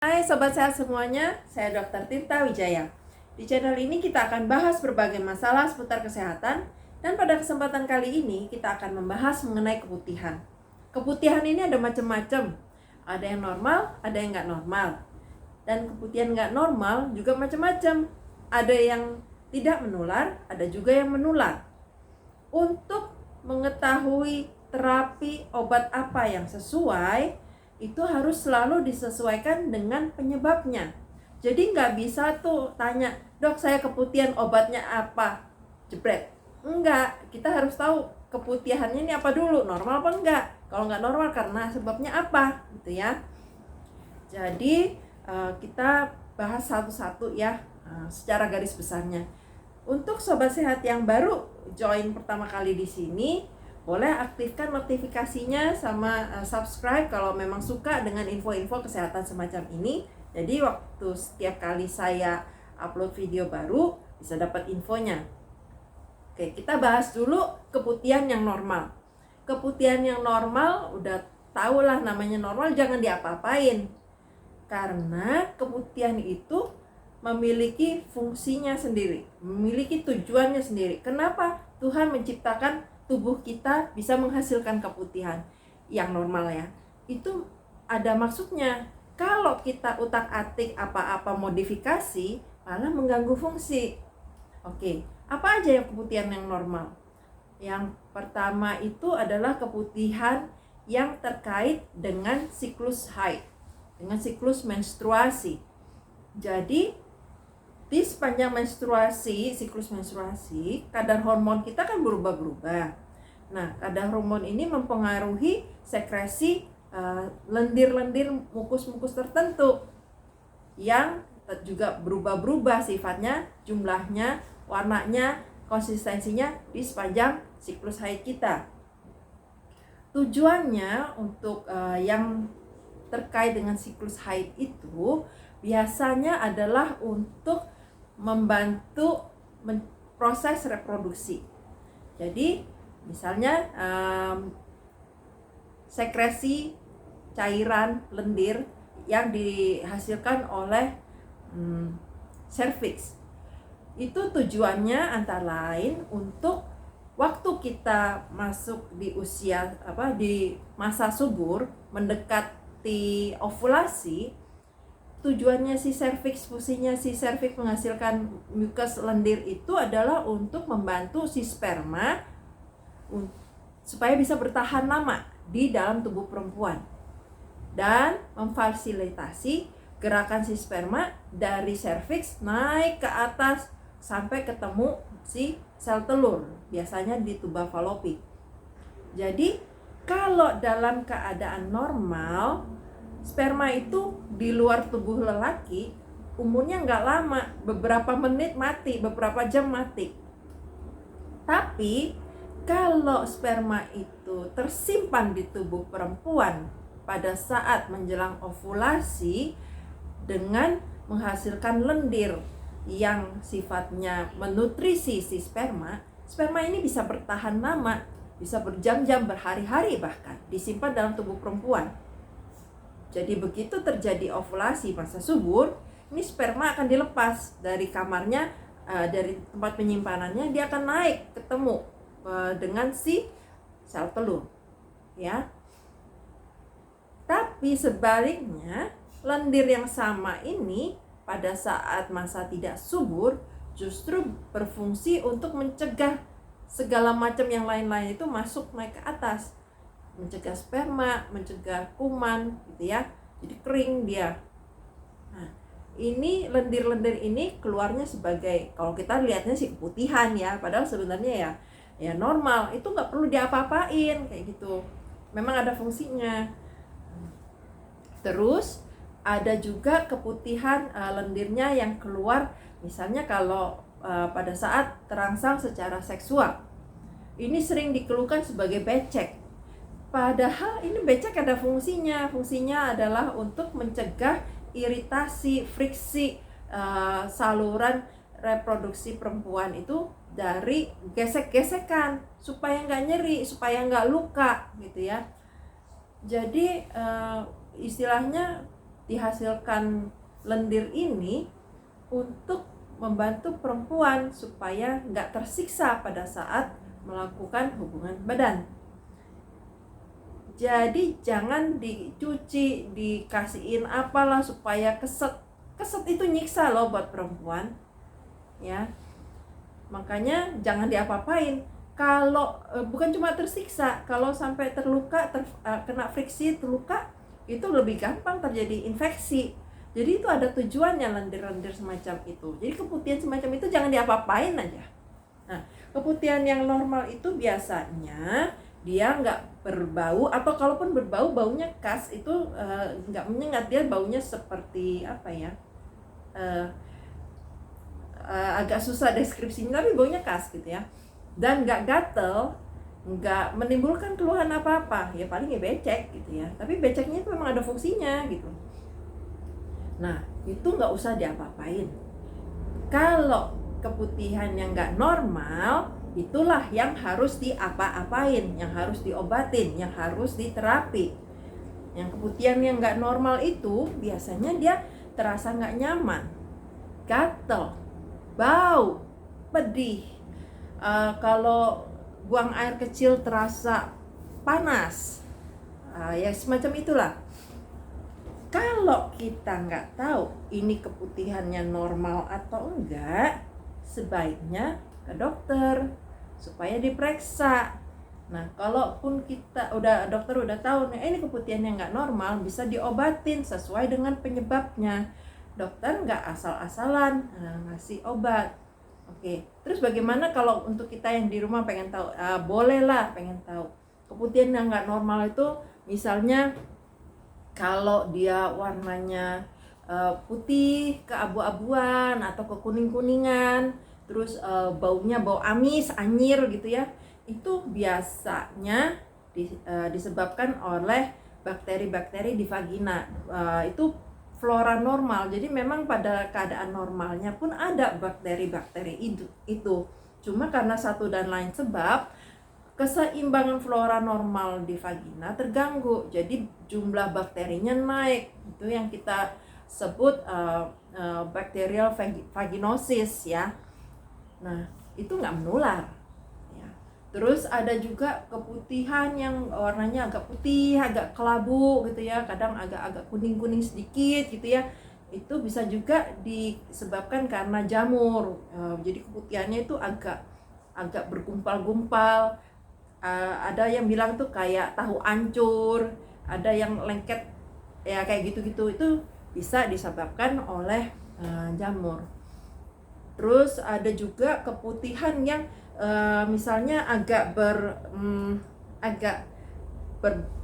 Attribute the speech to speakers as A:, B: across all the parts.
A: Hai Sobat Sehat semuanya, saya Dr. Tirta Wijaya. Di channel ini kita akan bahas berbagai masalah seputar kesehatan. Dan pada kesempatan kali ini kita akan membahas mengenai keputihan. Keputihan ini ada macam-macam. Ada yang normal, ada yang nggak normal. Dan keputihan nggak normal juga macam-macam. Ada yang tidak menular, ada juga yang menular. Untuk mengetahui terapi obat apa yang sesuai, itu harus selalu disesuaikan dengan penyebabnya. Jadi nggak bisa tuh tanya, dok saya keputihan obatnya apa? Jebret. Enggak, kita harus tahu keputihannya ini apa dulu, normal apa enggak. Kalau nggak normal karena sebabnya apa, gitu ya. Jadi kita bahas satu-satu ya, secara garis besarnya. Untuk sobat sehat yang baru join pertama kali di sini, boleh aktifkan notifikasinya sama subscribe kalau memang suka dengan info-info kesehatan semacam ini. Jadi waktu setiap kali saya upload video baru bisa dapat infonya. Oke, kita bahas dulu keputihan yang normal. Keputihan yang normal udah tau lah namanya normal, jangan diapa-apain. Karena keputihan itu memiliki fungsinya sendiri, memiliki tujuannya sendiri. Kenapa Tuhan menciptakan tubuh kita bisa menghasilkan keputihan yang normal ya? Itu ada maksudnya. Kalau kita utak-atik apa-apa modifikasi, malah mengganggu fungsi. Oke, apa aja yang keputihan yang normal? Yang pertama itu adalah keputihan yang terkait dengan siklus haid, dengan siklus menstruasi. Jadi di sepanjang menstruasi, siklus menstruasi, kadar hormon kita kan berubah-berubah. Nah, kadar hormon ini mempengaruhi sekresi lendir-lendir mukus-mukus tertentu yang juga berubah-berubah sifatnya, jumlahnya, warnanya, konsistensinya di sepanjang siklus haid kita. Tujuannya untuk yang terkait dengan siklus haid itu biasanya adalah untuk membantu proses reproduksi. Jadi misalnya sekresi cairan lendir yang dihasilkan oleh serviks, itu tujuannya antara lain untuk waktu kita masuk di usia di masa subur, mendekati ovulasi, tujuannya si serviks, fungsinya si serviks menghasilkan mukus lendir itu adalah untuk membantu si sperma supaya bisa bertahan lama di dalam tubuh perempuan dan memfasilitasi gerakan si sperma dari serviks naik ke atas sampai ketemu si sel telur, biasanya di tuba falopi. Jadi kalau dalam keadaan normal, sperma itu di luar tubuh lelaki umurnya nggak lama, beberapa menit mati, beberapa jam mati. Tapi kalau sperma itu tersimpan di tubuh perempuan pada saat menjelang ovulasi dengan menghasilkan lendir yang sifatnya menutrisi si sperma, sperma ini bisa bertahan lama, bisa berjam-jam, berhari-hari bahkan disimpan dalam tubuh perempuan. Jadi begitu terjadi ovulasi masa subur, ini sperma akan dilepas dari kamarnya, dari tempat penyimpanannya, dia akan naik ketemu dengan si sel telur, ya. Tapi sebaliknya, lendir yang sama ini pada saat masa tidak subur justru berfungsi untuk mencegah segala macam yang lain-lain itu masuk naik ke atas, mencegah sperma, mencegah kuman gitu ya, jadi kering dia. Nah, ini lendir-lendir ini keluarnya sebagai, kalau kita lihatnya sih keputihan ya, padahal sebenarnya ya normal, itu nggak perlu diapa-apain kayak gitu, memang ada fungsinya. Terus ada juga keputihan lendirnya yang keluar misalnya kalau pada saat terangsang secara seksual, ini sering dikeluhkan sebagai becek. Padahal ini becek ada fungsinya adalah untuk mencegah iritasi, friksi saluran reproduksi perempuan itu dari gesek-gesekan supaya nggak nyeri, supaya nggak luka gitu ya. Jadi istilahnya dihasilkan lendir ini untuk membantu perempuan supaya nggak tersiksa pada saat melakukan hubungan badan. Jadi jangan dicuci, dikasihin apalah supaya keset. Keset itu nyiksa loh buat perempuan. Ya. Makanya jangan diapa-apain. Kalau bukan cuma tersiksa, kalau sampai terluka, kena friksi, terluka, itu lebih gampang terjadi infeksi. Jadi itu ada tujuannya lendir-lendir semacam itu. Jadi keputihan semacam itu jangan diapa-apain aja. Nah, keputihan yang normal itu biasanya dia nggak berbau, atau kalaupun berbau, baunya khas, itu nggak menyengat, dia baunya seperti apa ya, agak susah deskripsinya, tapi baunya khas gitu ya, dan nggak gatel, nggak menimbulkan keluhan apa-apa, ya paling ya becek gitu ya, tapi beceknya itu memang ada fungsinya gitu. Nah, itu nggak usah diapa-apain. Kalau keputihan yang nggak normal, itulah yang harus diapa-apain, yang harus diobatin, yang harus diterapi. Yang keputihan yang nggak normal itu biasanya dia terasa nggak nyaman, gatel, bau, pedih. Kalau buang air kecil terasa panas, ya semacam itulah. Kalau kita nggak tahu ini keputihannya normal atau enggak, sebaiknya ke dokter supaya diperiksa. Nah, kalaupun dokter udah tahu nih ini keputihannya nggak normal, bisa diobatin sesuai dengan penyebabnya. Dokter nggak asal-asalan ngasih obat. Oke, terus bagaimana kalau untuk kita yang di rumah pengen tahu? Bolehlah pengen tahu. Keputihan yang nggak normal itu misalnya kalau dia warnanya putih keabu-abuan atau ke kuning-kuningan, terus baunya bau amis, anyir gitu ya, itu biasanya disebabkan oleh bakteri-bakteri di vagina. Itu flora normal, jadi memang pada keadaan normalnya pun ada bakteri-bakteri itu. Cuma karena satu dan lain sebab, keseimbangan flora normal di vagina terganggu, jadi jumlah bakterinya naik. Itu yang kita sebut bacterial vaginosis ya. Nah, itu nggak menular ya. Terus ada juga keputihan yang warnanya agak putih, agak kelabu gitu ya, kadang agak kuning-kuning sedikit gitu ya. Itu bisa juga disebabkan karena jamur. Jadi keputihannya itu agak bergumpal-gumpal. Ada yang bilang tuh kayak tahu ancur, ada yang lengket ya kayak gitu-gitu. Itu bisa disebabkan oleh jamur. Terus ada juga keputihan yang misalnya agak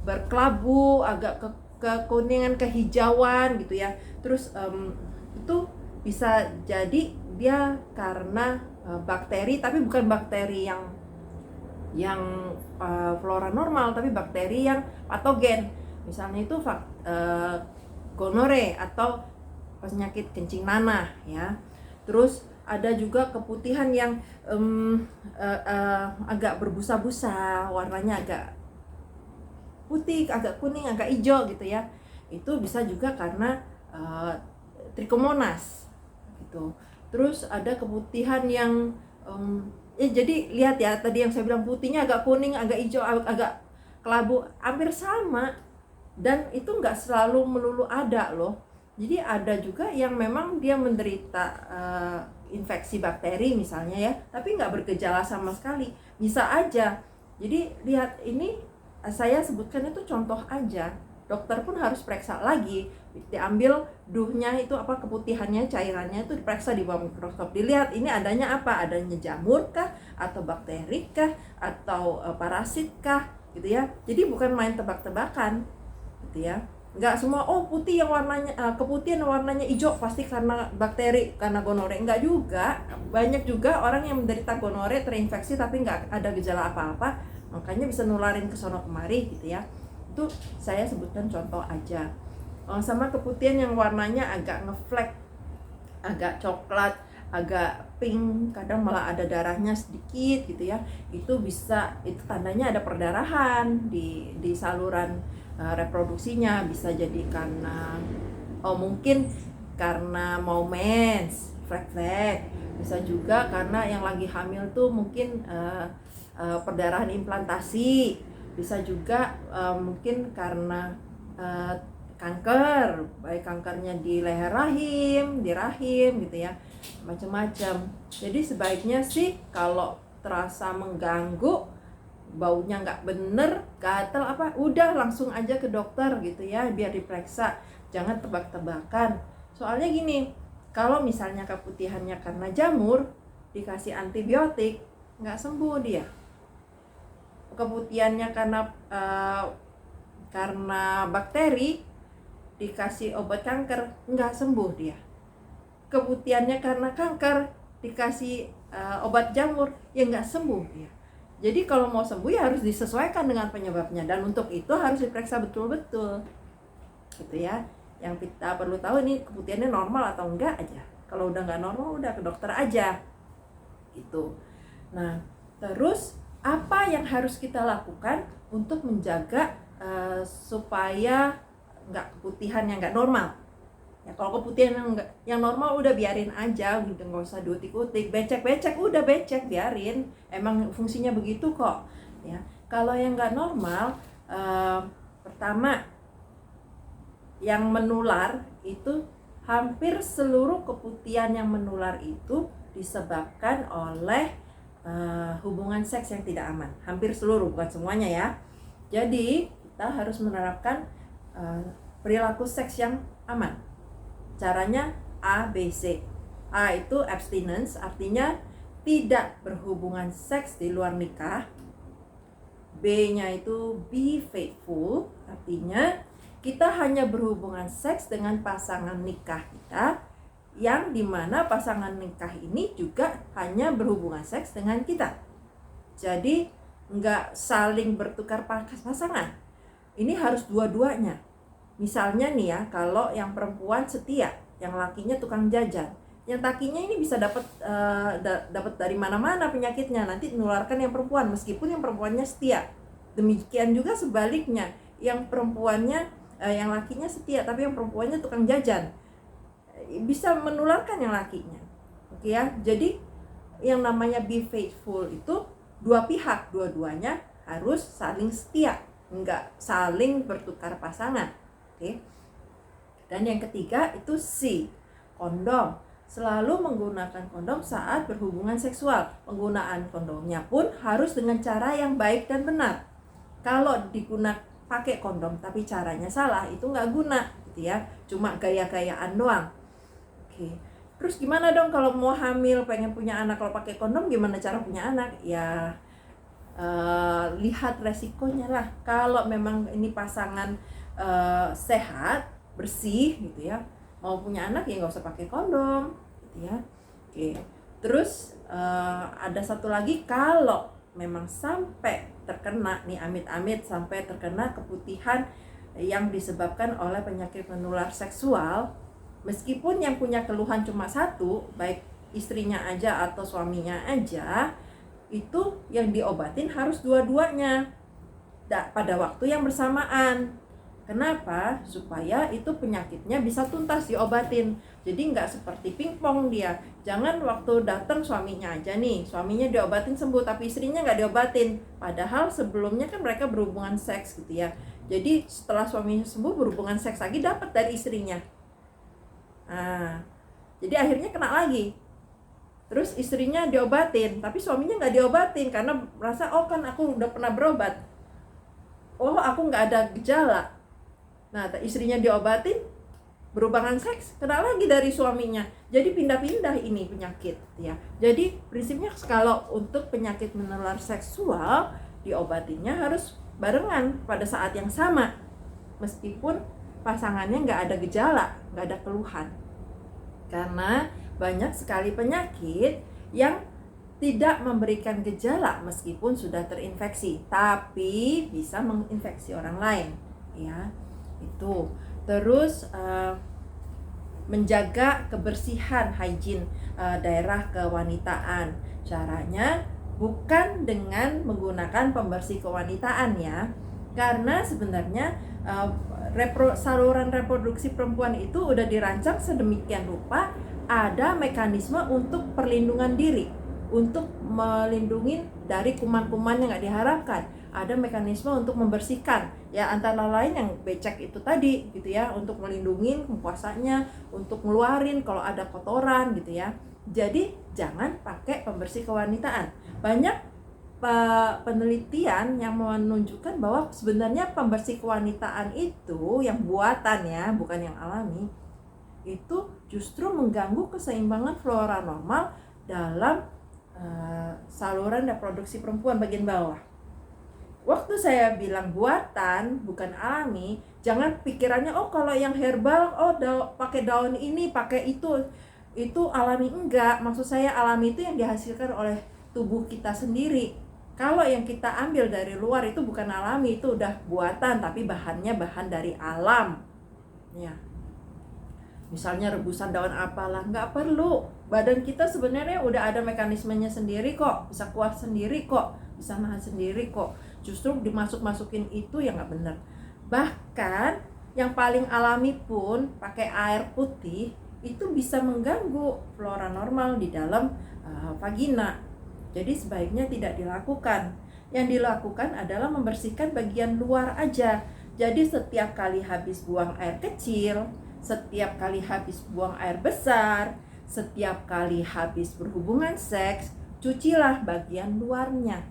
A: berkelabu, agak kekuningan, kehijauan gitu ya. Terus itu bisa jadi dia karena bakteri, tapi bukan bakteri yang flora normal, tapi bakteri yang patogen. Misalnya itu gonore atau penyakit kencing nanah ya. Terus ada juga keputihan yang agak berbusa-busa, warnanya agak putih, agak kuning, agak hijau gitu ya. Itu bisa juga karena trichomonas gitu. Terus ada keputihan yang jadi lihat ya, tadi yang saya bilang putihnya agak kuning, agak hijau, agak kelabu, hampir sama. Dan itu nggak selalu melulu ada loh. Jadi ada juga yang memang dia menderita infeksi bakteri misalnya ya, tapi nggak bergejala sama sekali, bisa aja. Jadi lihat, ini saya sebutkan itu contoh aja. Dokter pun harus periksa lagi, diambil duhnya itu apa, keputihannya, cairannya itu diperiksa di bawah mikroskop, dilihat ini adanya apa, adanya jamur kah, atau bakteri kah, atau parasit kah gitu ya. Jadi bukan main tebak-tebakan gitu ya. Nggak semua putih yang warnanya keputihan warnanya hijau pasti karena bakteri, karena gonore. Enggak juga, banyak juga orang yang menderita gonore terinfeksi tapi nggak ada gejala apa-apa, makanya bisa nularin ke sono kemari gitu ya. Itu saya sebutkan contoh aja. Sama keputihan yang warnanya agak ngeflek, agak coklat, agak pink, kadang malah ada darahnya sedikit gitu ya. Itu tandanya ada perdarahan di saluran reproduksinya. Bisa jadi karena Oh, mungkin karena mau mens, flek-flek. Bisa juga karena yang lagi hamil tuh mungkin perdarahan implantasi. Bisa juga mungkin karena kanker, baik kankernya di leher rahim, di rahim gitu ya, macam-macam. Jadi sebaiknya sih kalau terasa mengganggu, baunya nggak bener, gatal apa, udah langsung aja ke dokter gitu ya, biar diperiksa. Jangan tebak-tebakan. Soalnya gini, kalau misalnya keputihannya karena jamur, dikasih antibiotik, nggak sembuh dia. Keputihannya karena bakteri, dikasih obat kanker, nggak sembuh dia. Keputihannya karena kanker, dikasih obat jamur, ya nggak sembuh dia. Jadi kalau mau sembuh ya harus disesuaikan dengan penyebabnya, dan untuk itu harus diperiksa betul-betul gitu ya. Yang kita perlu tahu nih keputihannya normal atau enggak aja. Kalau udah nggak normal, udah ke dokter aja gitu. Nah, terus apa yang harus kita lakukan untuk menjaga supaya nggak keputihan yang nggak normal? Ya, kalau keputihan yang normal udah biarin aja, udah nggak usah diutik-utik. Becek-becek udah becek, biarin, emang fungsinya begitu kok ya. Kalau yang nggak normal, pertama yang menular itu, hampir seluruh keputihan yang menular itu disebabkan oleh hubungan seks yang tidak aman. Hampir seluruh, bukan semuanya ya. Jadi kita harus menerapkan perilaku seks yang aman. Caranya A, B, C. A itu abstinence, artinya tidak berhubungan seks di luar nikah. B-nya itu be faithful, artinya kita hanya berhubungan seks dengan pasangan nikah kita, yang dimana pasangan nikah ini juga hanya berhubungan seks dengan kita. Jadi nggak saling bertukar pasangan. Ini harus dua-duanya. Misalnya nih ya, kalau yang perempuan setia, yang lakinya tukang jajan, yang lakinya ini bisa dapat dari mana-mana penyakitnya, nanti menularkan yang perempuan meskipun yang perempuannya setia. Demikian juga sebaliknya, yang perempuannya yang lakinya setia tapi yang perempuannya tukang jajan, bisa menularkan yang lakinya. Oke ya. Jadi yang namanya be faithful itu dua pihak, dua-duanya harus saling setia, enggak saling bertukar pasangan. Oke. Dan yang ketiga itu C, kondom. Selalu menggunakan kondom saat berhubungan seksual. Penggunaan kondomnya pun harus dengan cara yang baik dan benar. Kalau pakai kondom tapi caranya salah, itu nggak guna gitu ya, cuma gaya-gayaan doang. Oke. Terus gimana dong kalau mau hamil, pengen punya anak, kalau pakai kondom gimana cara punya anak? Ya lihat resikonya lah. Kalau memang ini pasangan sehat, bersih gitu ya, mau punya anak ya nggak usah pakai kondom gitu ya. Oke. Terus ada satu lagi, kalau memang sampai terkena nih, amit-amit sampai terkena keputihan yang disebabkan oleh penyakit menular seksual, meskipun yang punya keluhan cuma satu, baik istrinya aja atau suaminya aja, itu yang diobatin harus dua-duanya pada waktu yang bersamaan. Kenapa? Supaya itu penyakitnya bisa tuntas diobatin. Jadi nggak seperti pingpong dia. Jangan waktu datang suaminya aja nih, suaminya diobatin sembuh tapi istrinya nggak diobatin. Padahal sebelumnya kan mereka berhubungan seks gitu ya. Jadi setelah suaminya sembuh berhubungan seks lagi, dapat dari istrinya. Nah, jadi akhirnya kena lagi. Terus istrinya diobatin, tapi suaminya nggak diobatin karena merasa, oh kan aku udah pernah berobat, oh aku nggak ada gejala. Nah, istrinya diobatin, berhubungan seks, kena lagi dari suaminya. Jadi pindah-pindah ini penyakit ya. Jadi prinsipnya kalau untuk penyakit menular seksual, diobatinnya harus barengan pada saat yang sama, meskipun pasangannya nggak ada gejala, nggak ada keluhan. Karena banyak sekali penyakit yang tidak memberikan gejala meskipun sudah terinfeksi, tapi bisa menginfeksi orang lain ya. Itu terus menjaga kebersihan, hygiene daerah kewanitaan. Caranya bukan dengan menggunakan pembersih kewanitaan ya, karena sebenarnya saluran reproduksi perempuan itu udah dirancang sedemikian rupa, ada mekanisme untuk perlindungan diri, untuk melindungi dari kuman-kuman yang nggak diharapkan. Ada mekanisme untuk membersihkan, ya antara lain yang becek itu tadi gitu ya, untuk melindungi mukosanya, untuk ngeluarin kalau ada kotoran gitu ya. Jadi jangan pakai pembersih kewanitaan. Banyak penelitian yang menunjukkan bahwa sebenarnya pembersih kewanitaan itu yang buatan ya, bukan yang alami, itu justru mengganggu keseimbangan flora normal dalam saluran reproduksi perempuan bagian bawah. Waktu saya bilang buatan bukan alami, jangan pikirannya oh kalau yang herbal pakai daun ini, pakai itu alami. Enggak, maksud saya alami itu yang dihasilkan oleh tubuh kita sendiri. Kalau yang kita ambil dari luar itu bukan alami, itu udah buatan, tapi bahannya bahan dari alam ya. Misalnya rebusan daun apalah, nggak perlu. Badan kita sebenarnya udah ada mekanismenya sendiri kok, bisa kuat sendiri kok, bisa nahan sendiri kok. Justru dimasuk-masukin itu yang nggak benar. Bahkan yang paling alami pun pakai air putih itu bisa mengganggu flora normal di dalam vagina. Jadi sebaiknya tidak dilakukan. Yang dilakukan adalah membersihkan bagian luar aja. Jadi setiap kali habis buang air kecil, setiap kali habis buang air besar, setiap kali habis berhubungan seks, cucilah bagian luarnya.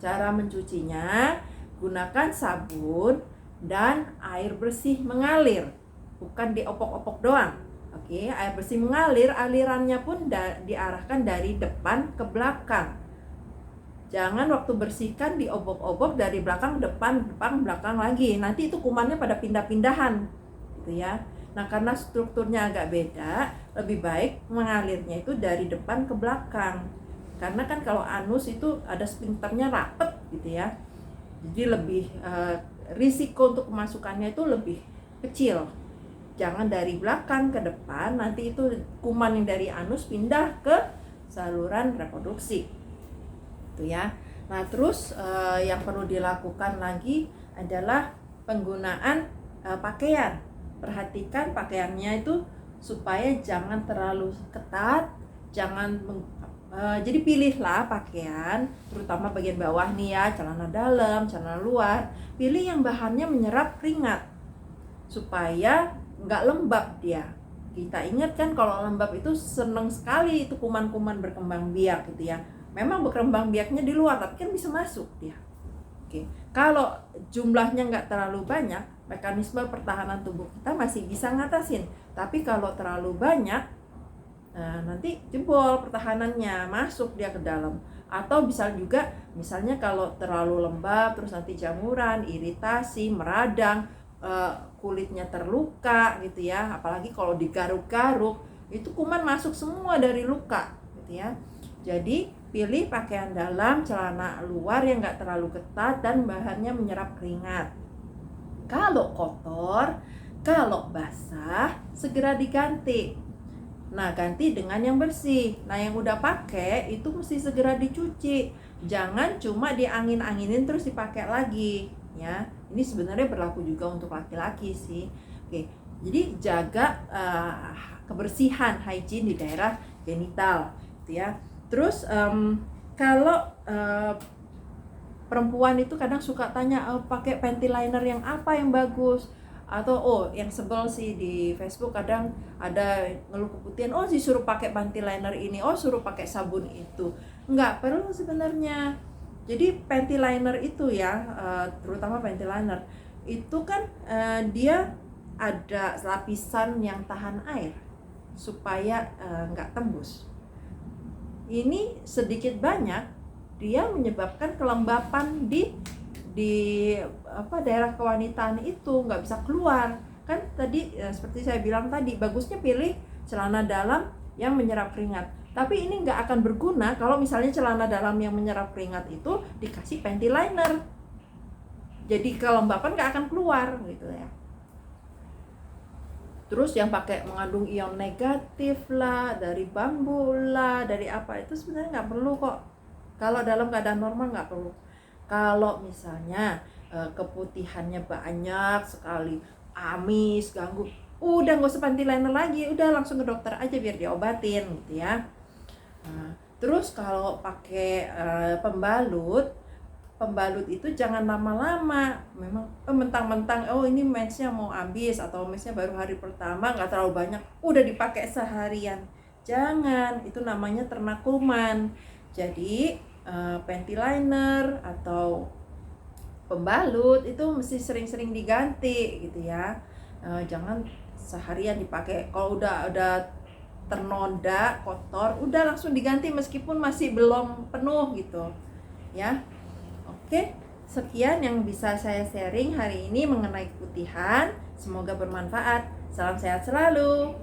A: Cara mencucinya, gunakan sabun dan air bersih mengalir, bukan diopok-opok doang. Oke, air bersih mengalir, alirannya pun diarahkan dari depan ke belakang. Jangan waktu bersihkan diobok-obok dari belakang depan belakang lagi. Nanti itu kumannya pada pindah-pindahan gitu ya. Nah, karena strukturnya agak beda, lebih baik mengalirnya itu dari depan ke belakang. Karena kan kalau anus itu ada sphincternya rapet gitu ya. Jadi lebih risiko untuk kemasukannya itu lebih kecil. Jangan dari belakang ke depan, nanti itu kuman yang dari anus pindah ke saluran reproduksi. Itu ya. Nah, terus yang perlu dilakukan lagi adalah penggunaan pakaian. Perhatikan pakaiannya itu supaya jangan terlalu ketat, jadi pilihlah pakaian, terutama bagian bawah nih ya, celana dalam, celana luar, pilih yang bahannya menyerap keringat supaya nggak lembab dia. Kita ingat kan kalau lembab itu seneng sekali itu kuman-kuman berkembang biak gitu ya. Memang berkembang biaknya di luar, tapi kan bisa masuk dia. Oke. Kalau jumlahnya nggak terlalu banyak, mekanisme pertahanan tubuh kita masih bisa ngatasin. Tapi kalau terlalu banyak, nanti jebol pertahanannya, masuk dia ke dalam. Atau bisa juga, misalnya kalau terlalu lembab, terus nanti jamuran, iritasi, meradang, kulitnya terluka gitu ya. Apalagi kalau digaruk-garuk, itu kuman masuk semua dari luka gitu ya. Jadi pilih pakaian dalam, celana luar yang nggak terlalu ketat dan bahannya menyerap keringat. Kalau kotor, kalau basah, segera diganti. Nah, ganti dengan yang bersih. Nah, yang udah pakai itu mesti segera dicuci. Jangan cuma diangin-anginin terus dipakai lagi ya. Ini sebenarnya berlaku juga untuk laki-laki sih. Oke. Jadi jaga kebersihan, hygiene di daerah genital gitu ya. Terus kalau perempuan itu kadang suka tanya pakai panty liner yang apa yang bagus, atau yang sebel sih di Facebook kadang ada ngeluh keputihan, disuruh pakai panty liner ini, suruh pakai sabun itu. Nggak perlu sebenarnya. Jadi panty liner itu ya, terutama panty liner itu kan dia ada lapisan yang tahan air supaya nggak tembus. Ini sedikit banyak dia menyebabkan kelembapan di daerah kewanitaan itu, nggak bisa keluar. Kan tadi seperti saya bilang tadi, bagusnya pilih celana dalam yang menyerap keringat. Tapi ini nggak akan berguna kalau misalnya celana dalam yang menyerap keringat itu dikasih panty liner. Jadi kelembapan nggak akan keluar gitu ya. Terus yang pakai mengandung ion negatif lah, dari bambu lah, dari apa, itu sebenarnya nggak perlu kok. Kalau dalam keadaan normal nggak perlu. Kalau misalnya keputihannya banyak sekali, amis, ganggu, udah nggak usah panty liner lagi, udah langsung ke dokter aja biar diobatin gitu ya. Nah, terus kalau pakai pembalut itu jangan lama-lama. Memang mentang-mentang ini mensnya mau habis atau mensnya baru hari pertama, nggak terlalu banyak, udah dipakai seharian. Jangan, itu namanya ternak kuman. Jadi panty liner atau pembalut itu mesti sering-sering diganti gitu ya. Jangan seharian dipakai. Kalau udah ternoda, kotor, udah langsung diganti meskipun masih belum penuh gitu ya. Oke, sekian yang bisa saya sharing hari ini mengenai keputihan. Semoga bermanfaat. Salam sehat selalu.